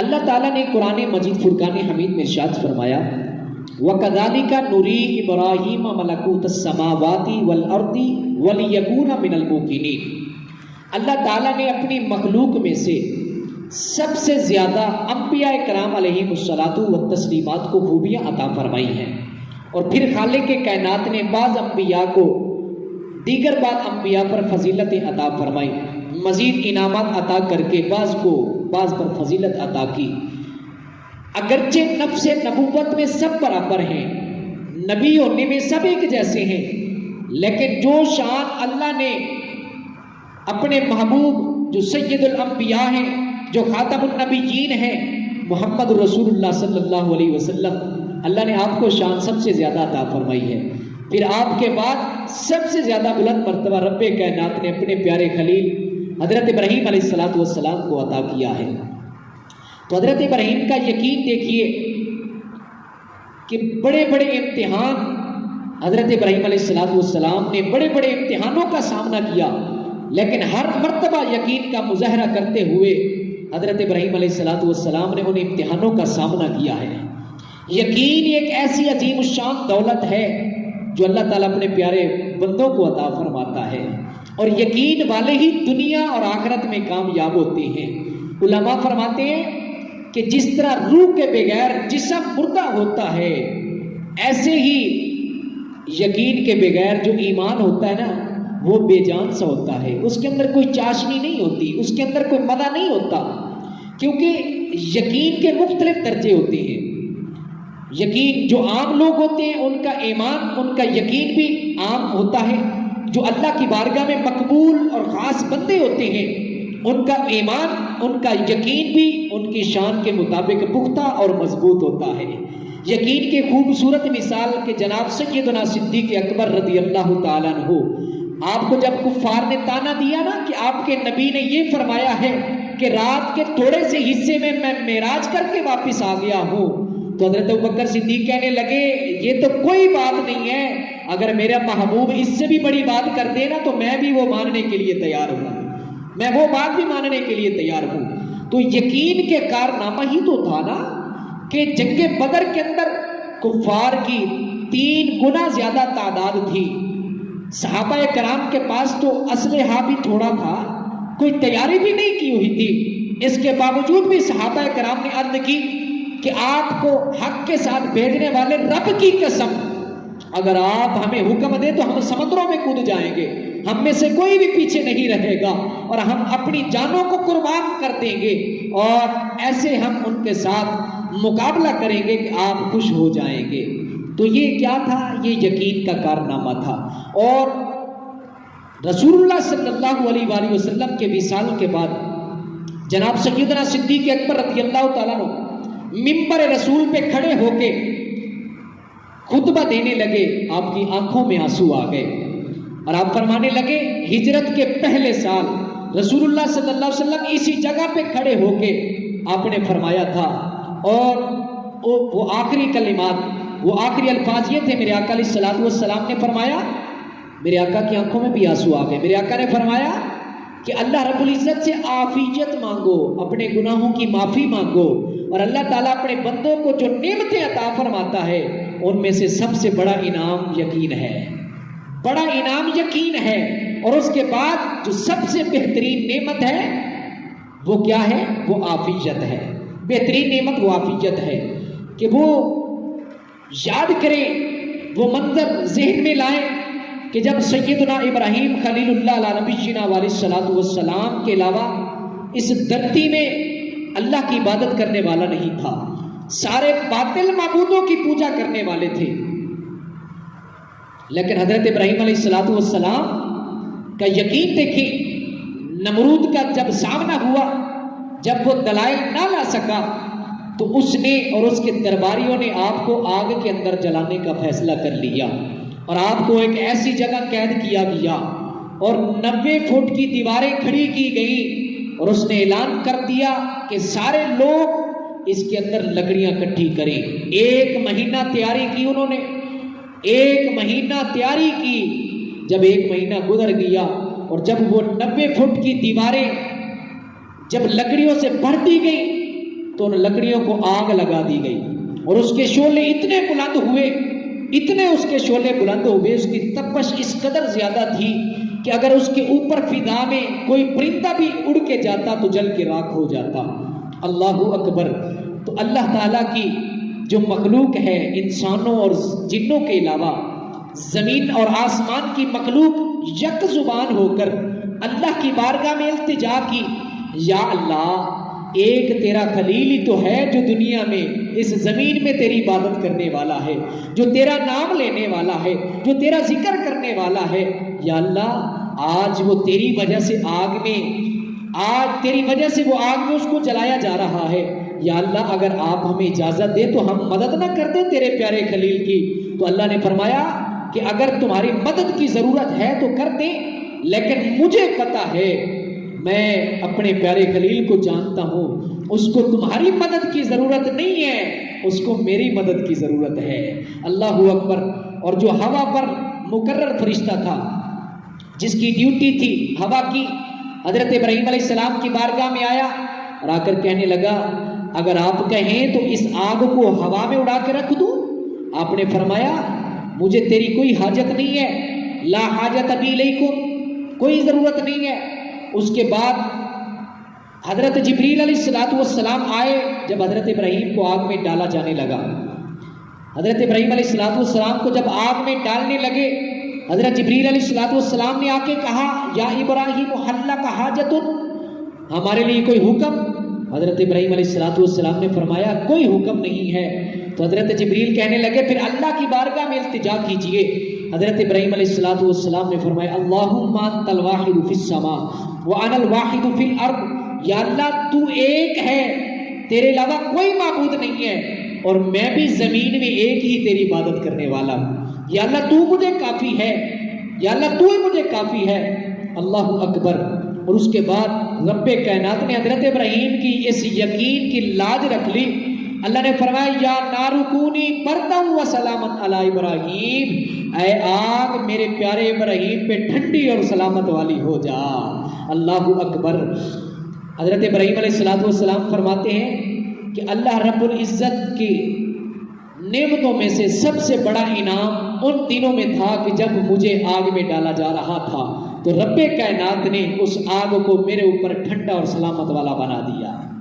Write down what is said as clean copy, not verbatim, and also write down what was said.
اللہ تعالیٰ نے قرآن مجید فرقان حمید میں ارشاد فرمایا وَكَذَلِكَ نُرِي إِبْرَاهِيمَ مَلَكُوتَ السَّمَاوَاتِ وَالْأَرْضِ وَلِيَكُونَ مِنَ الْمُوقِنِينَ۔ اللہ تعالیٰ نے اپنی مخلوق میں سے سب سے زیادہ انبیاء کرام علیہم الصلاۃ والتسلیمات کو خوبیاں عطا فرمائی ہیں، اور پھر خالق کائنات نے بعض انبیاء کو دیگر بعض انبیاء پر فضیلت عطا فرمائی، مزید انعامات عطا کر کے بعض کو بعض پر فضیلت عطا کی۔ اگرچہ نفس نبوت میں سب برابر ہیں، نبی ہونے میں سب ایک جیسے ہیں، لیکن جو شان اللہ نے اپنے محبوب جو سید الانبیاء ہیں، جو خاتم النبیین ہیں، محمد رسول اللہ صلی اللہ علیہ وسلم، اللہ نے آپ کو شان سب سے زیادہ عطا فرمائی ہے۔ پھر آپ کے بعد سب سے زیادہ بلند مرتبہ رب کائنات نے اپنے پیارے خلیل حضرت ابراہیم علیہ السلام کو عطا کیا ہے۔ تو حضرت ابراہیم کا یقین دیکھیے کہ بڑے بڑے امتحان حضرت ابراہیم علیہ السلام نے بڑے بڑے امتحانوں کا سامنا کیا، لیکن ہر مرتبہ یقین کا مظاہرہ کرتے ہوئے حضرت ابراہیم علیہ السلام نے ان امتحانوں کا سامنا کیا ہے۔ یقین ایک ایسی عظیم الشان دولت ہے جو اللہ تعالیٰ اپنے پیارے بندوں کو عطا فرماتا ہے، اور یقین والے ہی دنیا اور آخرت میں کامیاب ہوتے ہیں۔ علماء فرماتے ہیں کہ جس طرح روح کے بغیر جسم مردہ ہوتا ہے، ایسے ہی یقین کے بغیر جو ایمان ہوتا ہے نا وہ بے جان سا ہوتا ہے، اس کے اندر کوئی چاشنی نہیں ہوتی، اس کے اندر کوئی مزہ نہیں ہوتا، کیونکہ یقین کے مختلف درجے ہوتے ہیں۔ یقین جو عام لوگ ہوتے ہیں ان کا ایمان، ان کا یقین بھی عام ہوتا ہے، جو اللہ کی بارگاہ میں مقبول اور خاص بندے ہوتے ہیں ان کا ایمان، ان کا یقین بھی ان کی شان کے مطابق پختہ اور مضبوط ہوتا ہے۔ یقین کے خوبصورت مثال کے جناب سیدنا صدیق اکبر رضی اللہ تعالیٰ عنہ، آپ کو جب کفار نے تانا دیا نا کہ آپ کے نبی نے یہ فرمایا ہے کہ رات کے تھوڑے سے حصے میں معراج کر کے واپس آ گیا ہوں، تو حضرت ابوبکر صدیق کہنے لگے یہ تو کوئی بات نہیں ہے، اگر میرا محبوب اس سے بھی بڑی بات کر دے نا تو میں بھی وہ ماننے کے لیے تیار ہوں، میں وہ بات بھی ماننے کے لیے تیار ہوں۔ تو یقین کے کارنامہ ہی تو تھا نا کہ جنگ بدر کے اندر کفار کی 3 گنا زیادہ تعداد تھی، صحابہ کرام کے پاس تو اسلحہ بھی تھوڑا تھا، کوئی تیاری بھی نہیں کی ہوئی تھی، اس کے باوجود بھی صحابہ کرام نے عرض کی کہ آپ کو حق کے ساتھ بھیجنے والے رب کی قسم اگر آپ ہمیں حکم دیں تو ہم سمندروں میں کود جائیں گے، ہم میں سے کوئی بھی پیچھے نہیں رہے گا، اور ہم اپنی جانوں کو قربان کر دیں گے، اور ایسے ہم ان کے ساتھ مقابلہ کریں گے کہ آپ خوش ہو جائیں گے۔ تو یہ کیا تھا؟ یہ یقین کا کارنامہ تھا۔ اور رسول اللہ صلی اللہ علیہ وآلہ وسلم کے وصال کے بعد جناب سیدنا صدیق اکبر رضی اللہ تعالیٰ عنہ منبر رسول پہ کھڑے ہو کے خطبہ دینے لگے، آپ کی آنکھوں میں آنسو آ گئے، اور آپ فرمانے لگے ہجرت کے پہلے سال رسول اللہ صلی اللہ علیہ وسلم اسی جگہ پہ کھڑے ہو کے آپ نے فرمایا تھا، اور وہ آخری کلمات، وہ آخری الفاظ یہ تھے، میرے آقا علیہ السلام نے فرمایا، میرے آقا کی آنکھوں میں بھی آنسو آ گئے، میرے آقا نے فرمایا کہ اللہ رب العزت سے عافیت مانگو، اپنے گناہوں کی معافی مانگو، اور اللہ تعالیٰ اپنے بندوں کو جو نعمتیں عطا فرماتا ہے ان میں سے سب سے بڑا انعام یقین ہے، بڑا انعام یقین ہے، اور اس کے بعد جو سب سے بہترین نعمت ہے وہ کیا ہے؟ وہ عافیت ہے۔ بہترین نعمت وہ عافیت ہے کہ وہ یاد کریں، وہ منظر ذہن میں لائیں کہ جب سیدنا ابراہیم خلیل اللہ علیہ نبینا علیہ السلام کے علاوہ اس دھرتی میں اللہ کی عبادت کرنے والا نہیں تھا، سارے باطل معبودوں کی پوجا کرنے والے تھے، لیکن حضرت ابراہیم علیہ السلام کا یقین دیکھیں، نمرود کا جب سامنا ہوا، جب وہ دلائل نہ لا سکا تو اس نے اور اس کے درباریوں نے آپ کو آگ کے اندر جلانے کا فیصلہ کر لیا، اور آپ کو ایک ایسی جگہ قید کیا گیا، اور 90 فٹ کی دیواریں کھڑی کی گئیں، اور اس نے اعلان کر دیا کہ سارے لوگ اس کے اندر لکڑیاں اکٹھی کریں۔ 1 مہینہ تیاری کی انہوں نے، 1 مہینہ تیاری کی۔ جب 1 مہینہ گزر گیا اور جب وہ 90 فٹ کی دیواریں جب لکڑیوں سے بھر دی گئی تو ان لکڑیوں کو آگ لگا دی گئی اور اس کے شعلے اتنے بلند ہوئے، اتنے اس کے شعلے بلند ہوئے، اس کی تپش اس قدر زیادہ تھی کہ اگر اس کے اوپر فضا میں کوئی پرندہ بھی اڑ کے جاتا تو جل کے راکھ ہو جاتا۔ اللہ اکبر۔ تو اللہ تعالیٰ کی جو مخلوق ہے انسانوں اور جنوں کے علاوہ، زمین اور آسمان کی مخلوق یک زبان ہو کر اللہ کی بارگاہ میں التجا کی، یا اللہ ایک تیرا خلیل ہی تو ہے جو دنیا میں اس زمین میں تیری عبادت کرنے والا ہے، جو تیرا نام لینے والا ہے، جو تیرا ذکر کرنے والا ہے۔ یا اللہ آج وہ تیری وجہ سے آگ میں، آج تیری وجہ سے وہ آگ میں اس کو جلایا جا رہا ہے۔ یا اللہ اگر آپ ہمیں اجازت دے تو ہم مدد نہ کر دیں تیرے پیارے خلیل کی۔ تو اللہ نے فرمایا کہ اگر تمہاری مدد کی ضرورت ہے تو کر دیں، لیکن مجھے پتا ہے، میں اپنے پیارے خلیل کو جانتا ہوں، اس کو تمہاری مدد کی ضرورت نہیں ہے، اس کو میری مدد کی ضرورت ہے۔ اللہ اکبر۔ اور جو ہوا پر مقرر فرشتہ تھا جس کی ڈیوٹی تھی ہوا کی، حضرت ابراہیم علیہ السلام کی بارگاہ میں آیا اور آ کر کہنے لگا اگر آپ کہیں تو اس آگ کو ہوا میں اڑا کے رکھ دوں؟ آپ نے فرمایا مجھے تیری کوئی حاجت نہیں ہے، لا حاجت ابی الیکم، کوئی ضرورت نہیں ہے۔ اس کے بعد حضرت جبریل علیہ السلام آئے۔ جب حضرت ابراہیم کو آگ میں ڈالا جانے لگا، حضرت ابراہیم علیہ السلام کو جب آگ میں ڈالنے لگے، حضرت جبریل علیہ السلام نے آ کے کہا یا ابراہیم حل لک حاجت، ہمارے لیے کوئی حکم؟ حضرت ابراہیم علیہ السلام نے فرمایا کوئی حکم نہیں ہے۔ تو حضرت جبریل کہنے لگے پھر اللہ کی بارگاہ میں التجا کیجئے۔ حضرت ابراہیم علیہ السلام نے فرمایا اللہم انت الواحد فی السماء وانا الواحد فی الارض، یا اللہ تو ایک ہے، تیرے علاوہ کوئی معبود نہیں ہے، اور میں بھی زمین میں ایک ہی تیری عبادت کرنے والا ہوں۔ یا اللہ تو مجھے کافی ہے، یا اللہ تو ہی مجھے کافی ہے۔ اللہ اکبر۔ اور اس کے بعد رب کائنات نے حضرت ابراہیم کی اس یقین کی لاج رکھ لی۔ اللہ نے فرمایا یا نار کونی بردا و سلاما علی ابراہیم، اے آگ میرے پیارے ابراہیم پہ ٹھنڈی اور سلامت والی ہو جا۔ اللہ اکبر۔ حضرت ابراہیم علیہ السلام فرماتے ہیں کہ اللہ رب العزت کی نعمتوں میں سے سب سے بڑا انعام ان دنوں میں تھا کہ جب مجھے آگ میں ڈالا جا رہا تھا تو رب کائنات نے اس آگ کو میرے اوپر ٹھنڈا اور سلامت والا بنا دیا۔